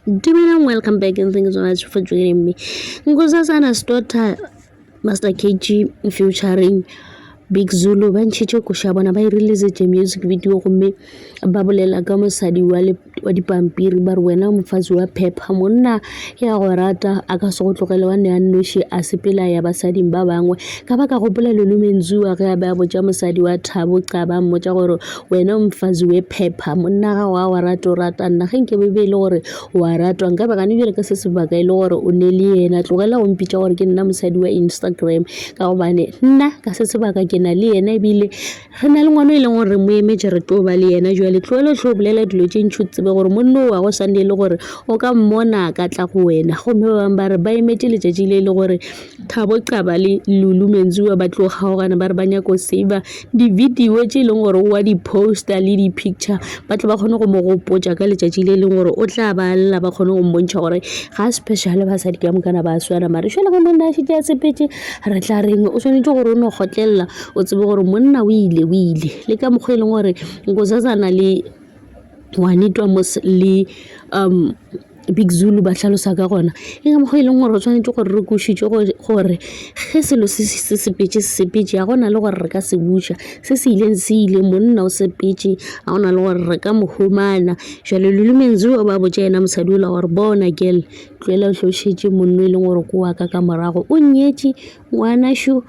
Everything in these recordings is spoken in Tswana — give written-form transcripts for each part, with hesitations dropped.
Welcome back and thank you so much for joining me. Nkosazana's daughter, Master Kg featuring Big Zulu Menziwa kushabana ba release a music video gomme ba bolela ka mosadi wa dipampiri ba re wena Mfazi wa phepha monna ya go rata aka se go tlogela wa ne a nnoshi a sepela ya basadi ba bangwe ka ba ka gopola Lulu Menziwa ga ba botsa mosadi wa thabo qaba mmotsa gore wena Mfazi we phepha monna ga wa rata nna ge nke be le gore wa ratwa nka ba ka ne ka se sebaka ile gore o ne le yena tlogela o mpitsa gore ke nna mosadi wa Instagram ka go bane nna ka se sebaka ke na le yena ebile re na le ngwana ile gore mo emeje re tlo ba le yena jwale tlole tlo bolela dilo tše ntšhutse be gore monno wa go sane le gore o ka mmona ka tla go wena go me ba re ba emetse letšatši le le gore Thabo Qaba le Lulu Menziwa ba tlo gaogana ba re ba nya go save di video tše leng gore wa di poster le di picture ba tlo ba kgone go mo gopotša ka letšatši le leng gore o tla ba lla ba kgone go mmontšha gore ga special ba sa di ka mokana ba swana mare shela go nna se tša sepetse re tla reng o tshwanetse gore o no gotlela o tsebe gore monna o ile le ka mokgwa ile gore Nkosazana le wanitwa le Big Zulu ba tlhalosa ka gona e ka mokgwa ile gore o tshwanetse gore re kušitše gore ge selo se sepetse ya gona le gore re ka se buša se ileng se ile monna o sepetse a gona le gore re ka mohumana jalo Lulu Menziwa ba botša yena mosadi o la gore bona girl tloela o hlošetše monno e leng gore ko wa ka morago o nyetše ngwana sho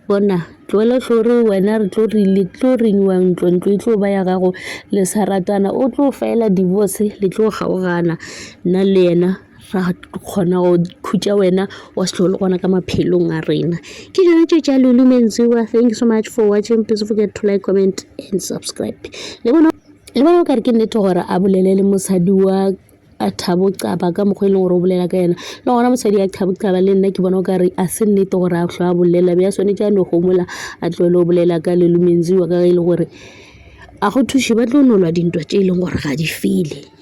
bona tloela tlore wena re tlo renyiwa ntlo e tlo ba ya gago le saratana o tlo faela divorce le tlo gaogana nna le yena ra kgona go khutša wena wa se tlhole gona ka maphelong a rena ke dilo tše tša Lulu Menziwa. Thank you so much for watching. Please don't forget to like, comment and subscribe. Le bona o ka re ke nnete gore a bolelele mosadi wa a Thabo Qaba ka mokgwa ile gore o bolela ka yena le gona mosadi ya Thabo Qaba le nna ke bona o ka re a se nnete gore a hlwa a bolela be ya swanetše a no gomola a tlole o bolela ka Lulu Menziwa ka ile gore a go thuše ba tlo nolwa dintwa tše e leng gore ga di fele.